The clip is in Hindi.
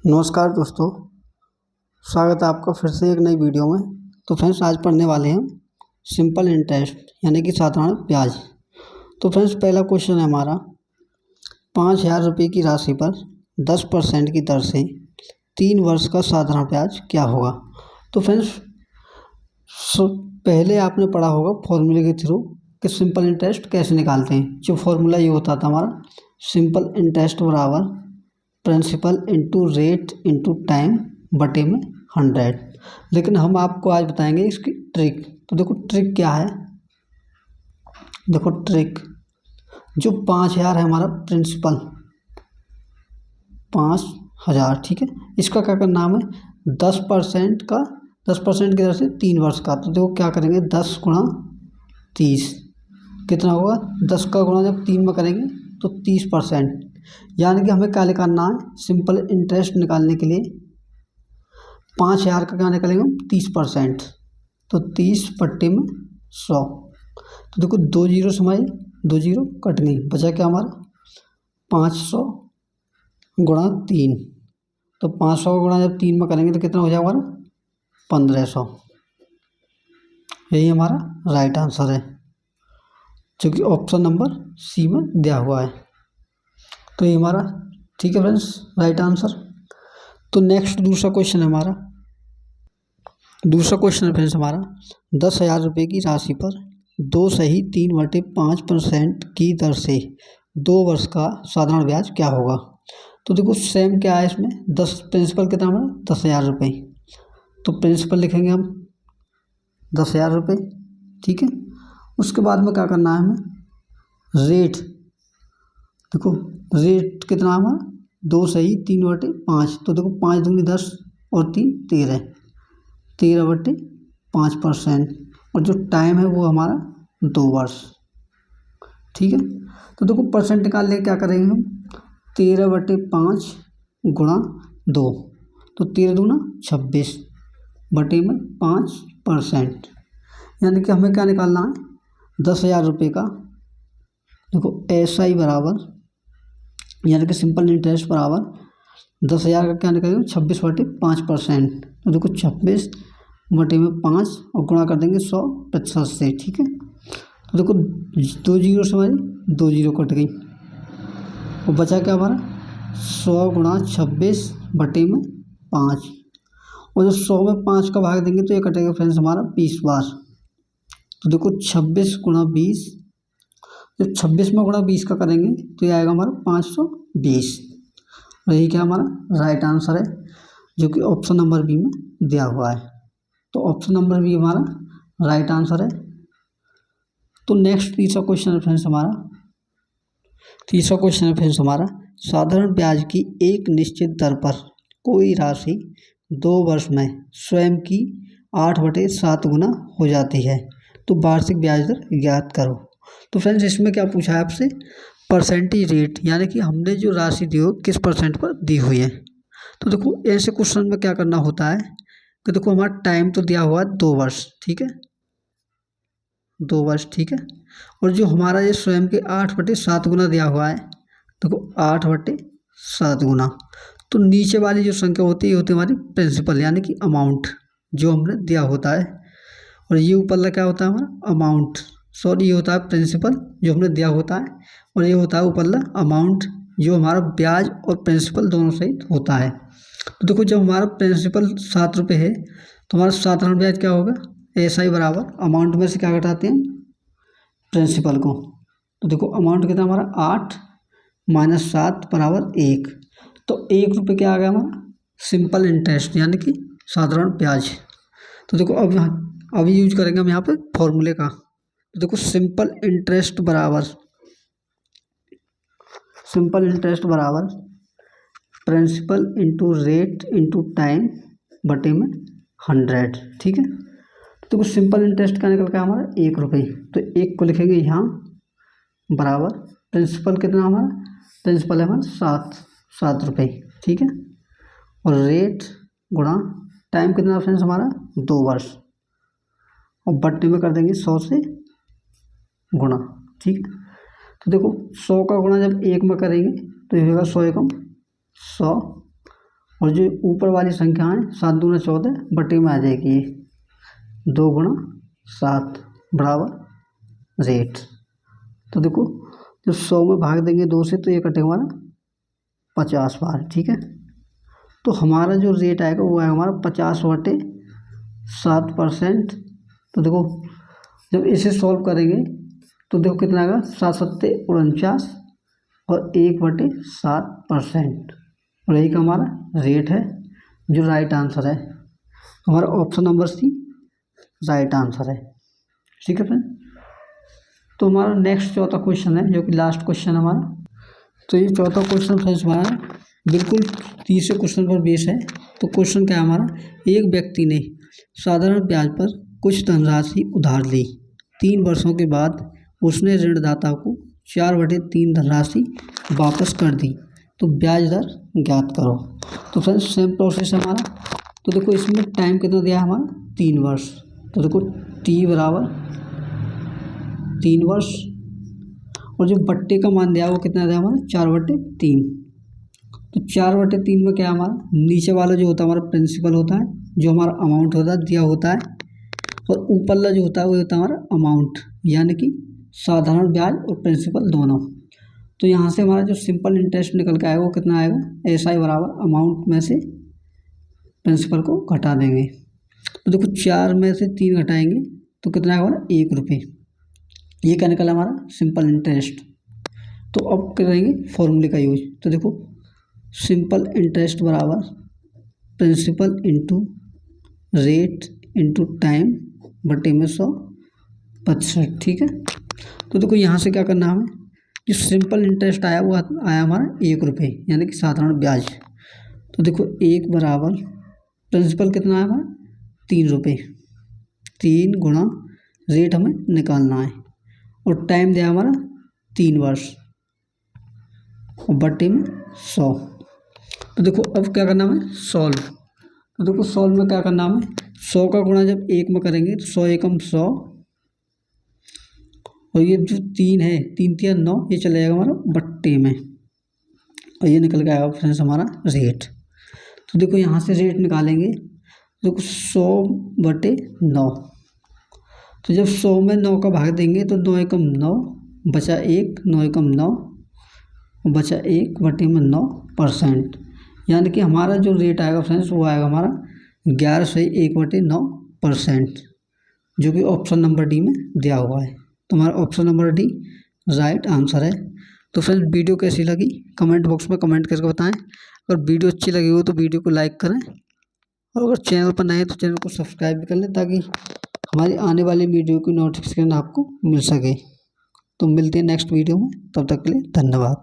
नमस्कार दोस्तों, स्वागत है आपका फिर से एक नई वीडियो में। तो फ्रेंड्स, आज पढ़ने वाले हैं सिंपल इंटरेस्ट यानी कि साधारण ब्याज। तो फ्रेंड्स, पहला क्वेश्चन है हमारा, 5,000 रुपये की राशि पर 10% की दर से 3 वर्ष का साधारण ब्याज क्या होगा। तो फ्रेंड्स, पहले आपने पढ़ा होगा फॉर्मूले के थ्रू कि सिंपल इंटरेस्ट कैसे निकालते हैं। जो फॉर्मूला ये होता था हमारा, सिंपल इंटरेस्ट बराबर principal into rate into time बटे में 100। लेकिन हम आपको आज बताएंगे इसकी ट्रिक। तो देखो ट्रिक क्या है। देखो ट्रिक, जो 5,000 है हमारा प्रिंसिपल, 5,000, ठीक है। इसका क्या करना है हमें, 10% की दर से 3 वर्ष का। तो देखो क्या करेंगे, 10 गुणा 30 कितना होगा, 10 का गुणा जब 3 में करेंगे तो 30%। यानी कि हमें क्या निकालना है, सिंपल इंटरेस्ट निकालने के लिए 5,000 का क्या निकालेंगे हम, 30%। तो 30 बट्टे में 100। तो देखो 2 जीरो समाई, 2 जीरो कट गई, बचा क्या हमारा 500 गुणा 3। तो 500 का गुणा जब 3 में करेंगे तो कितना हो जाएगा हमारा 1,500। यही हमारा राइट आंसर है, जो कि ऑप्शन नंबर सी में दिया हुआ है। तो ये हमारा ठीक है फ्रेंड्स, राइट आंसर। तो नेक्स्ट दूसरा क्वेश्चन है हमारा। दूसरा क्वेश्चन है फ्रेंड्स हमारा, 10,000 रुपये की राशि पर 2 सही 3/5% की दर से 2 वर्ष का साधारण ब्याज क्या होगा। तो देखो सेम क्या है इसमें, 10 प्रिंसिपल कितना हमारा 10,000 रुपये। तो प्रिंसिपल लिखेंगे हम 10,000 रुपये, ठीक है। उसके बाद में क्या करना है हमें, रेट। देखो रेट कितना हमारा 2 सही 3/5। तो देखो 5 दूनी 10 और 3 13, 13/5%। और जो टाइम है वो हमारा 2 वर्ष, ठीक है। तो देखो परसेंट निकाल ले, क्या करेंगे हम, 13/5 गुणा 2। तो 13 दूना 26 बटे में 5%। यानी कि हमें क्या निकालना है, 10,000 रुपये का। देखो SI बराबर, यानी कि सिंपल इंटरेस्ट बराबर 10,000 का क्या निकालेंगे 26/5%। तो देखो 26 बटे में 5 और गुणा कर देंगे 100% से, ठीक है। तो देखो 2 जीरो से हमारी 2 जीरो कट गई और बचा क्या हमारा 100 गुणा 26 बटे में 5। और जो 100 में 5 का भाग देंगे तो ये कटेगा फ्रेंड्स हमारा 20 बार। तो देखो 26 गुणा 20, जब 26 में गुणा 20 का करेंगे तो ये आएगा हमारा 520। और यही क्या हमारा राइट आंसर है, जो कि ऑप्शन नंबर बी में दिया हुआ है। तो ऑप्शन नंबर बी हमारा राइट आंसर है। तो नेक्स्ट तीसरा क्वेश्चन है फ्रेंड्स हमारा। तीसरा क्वेश्चन है फ्रेंड्स हमारा, साधारण ब्याज की एक निश्चित दर पर कोई राशि 2 वर्ष में स्वयं की 8/7 गुना हो जाती है, तो वार्षिक ब्याज दर ज्ञात करो। तो फ्रेंड्स, इसमें क्या पूछा है आपसे, परसेंटेज रेट, यानी कि हमने जो राशि दी हो किस परसेंट पर दी हुई है। तो देखो ऐसे क्वेश्चन में क्या करना होता है कि देखो हमारा टाइम तो दिया हुआ है 2 वर्ष, ठीक है, 2 वर्ष, ठीक है। और जो हमारा ये स्वयं के 8/7 गुना दिया हुआ है, देखो 8/7 गुना। तो नीचे वाली जो संख्या होती है ये होती है हमारी प्रिंसिपल, यानी कि अमाउंट जो हमने दिया होता है। और ये ऊपर क्या होता है हमारा अमाउंट, सॉरी, ये होता है प्रिंसिपल जो हमने दिया होता है। और ये होता है ऊपर अमाउंट जो हमारा ब्याज और प्रिंसिपल दोनों सहित होता है। तो देखो जब हमारा प्रिंसिपल 7 रुपये है तो हमारा साधारण ब्याज क्या होगा, SI बराबर अमाउंट में से क्या घटाते हैं, प्रिंसिपल को। तो देखो अमाउंट कितना हमारा 8 - 7 बराबर 1। तो 1 रुपये क्या आ गया हमारा सिंपल इंटरेस्ट, यानी कि साधारण ब्याज। तो देखो अब अभी यूज करेंगे हम यहाँ पे फॉर्मूले का। तो देखो सिंपल इंटरेस्ट बराबर principal into rate into time बटे में 100, ठीक है। तो कुछ सिंपल इंटरेस्ट का निकल का हमारा 1 रुपये। तो 1 को लिखेंगे यहाँ बराबर प्रिंसिपल कितना हमारा, प्रिंसिपल है हमारा 7 रुपये, ठीक है। और रेट गुणा टाइम कितना फ्रेंड्स हमारा 2 वर्ष, और बट्टे में कर देंगे 100 से गुणा, ठीक है। तो देखो 100 का गुणा जब 1 में करेंगे तो ये होगा 100 एकम 100, और जो ऊपर वाली संख्या है 7 दूना 14 बटे में आ जाएगी ये 2 गुणा 7 बराबर रेट। तो देखो जब 100 में भाग देंगे 2 से तो ये कटेगा हमारा 50 बार। ठीक है, तो हमारा जो रेट आएगा वो आएगा हमारा 50/7%। तो देखो जब इसे सॉल्व करेंगे तो देखो कितना आएगा 7 सत्ते 49 और 1/7%। और यही का हमारा रेट है जो राइट आंसर है। हमारा option number C right answer है। ठीक है फ्रेंड, तो हमारा नेक्स्ट चौथा क्वेश्चन है जो कि लास्ट क्वेश्चन हमारा। तो ये चौथा क्वेश्चन फ्रेंड्स हमारा बिल्कुल तीसरे क्वेश्चन पर बेस है। तो क्वेश्चन क्या है हमारा, एक व्यक्ति ने साधारण ब्याज पर कुछ धनराशि उधार ली। 3 वर्षों के बाद उसने ऋणदाता को 4/3 धनराशि वापस कर दी, तो ब्याज दर ज्ञात करो। तो फ्रेंड्स सेम प्रोसेस है हमारा। तो देखो इसमें टाइम कितना दिया है हमारा 3 वर्ष। तो देखो टी बराबर 3 वर्ष और जो बट्टे का मान दिया वो कितना दिया हमारा 4/3। तो 4/3 में क्या है हमारा नीचे वाला जो होता है हमारा प्रिंसिपल होता है, जो हमारा अमाउंट होता है दिया होता है, और ऊपर वाला जो होता है वो होता है हमारा अमाउंट, यानी कि साधारण ब्याज और प्रिंसिपल दोनों। तो यहाँ से हमारा जो सिंपल इंटरेस्ट निकल के आएगा वो कितना आएगा, SI बराबर अमाउंट में से प्रिंसिपल को घटा देंगे। तो देखो 4 में से 3 घटाएंगे तो कितना आएगा हमारा 1 रुपये। ये क्या निकला हमारा सिंपल इंटरेस्ट। तो अब करेंगे फॉर्मूले का यूज। तो देखो सिंपल इंटरेस्ट बराबर principal into rate into time बटे में 100%। ठीक है, तो देखो यहाँ से क्या करना है हमें, जो सिंपल इंटरेस्ट आया वो आया हमारा 1 रुपये, यानी कि साधारण ब्याज। तो देखो 1 बराबर प्रिंसिपल कितना है हमारा 3 रुपये, 3 गुणा रेट हमें निकालना है, और टाइम दिया हमारा 3 वर्ष और बटे में 100। तो देखो अब क्या करना है सॉल्व। तो देखो सॉल्व में क्या करना है, 100 का गुणा जब 1 में करेंगे तो 100 एकम 100, और ये जो 3 है 3 3 9, ये चले जाएगा हमारा बट्टे में, और ये निकल के आएगा फ्रेंड्स हमारा रेट। तो देखो यहाँ से रेट निकालेंगे, देखो 100/9। तो जब 100 में 9 का भाग देंगे तो 9 एकम 9 बचा 1, 9 एकम 9 बचा 1 बटे में 9%, यानी कि हमारा जो रेट आएगा फ्रेंड्स वो आएगा हमारा 11/1/9%, जो कि ऑप्शन नंबर डी में दिया हुआ है। तो हमारा option number D right answer है। तो फ्रेंड्स वीडियो कैसी लगी कमेंट बॉक्स में कमेंट करके बताएं। अगर वीडियो अच्छी लगी हो तो वीडियो को लाइक करें, और अगर चैनल पर नए हैं तो चैनल को सब्सक्राइब भी कर लें, ताकि हमारी आने वाली वीडियो की नोटिफिकेशन आपको मिल सके। तो मिलते हैं नेक्स्ट वीडियो में, तब तक के लिए धन्यवाद।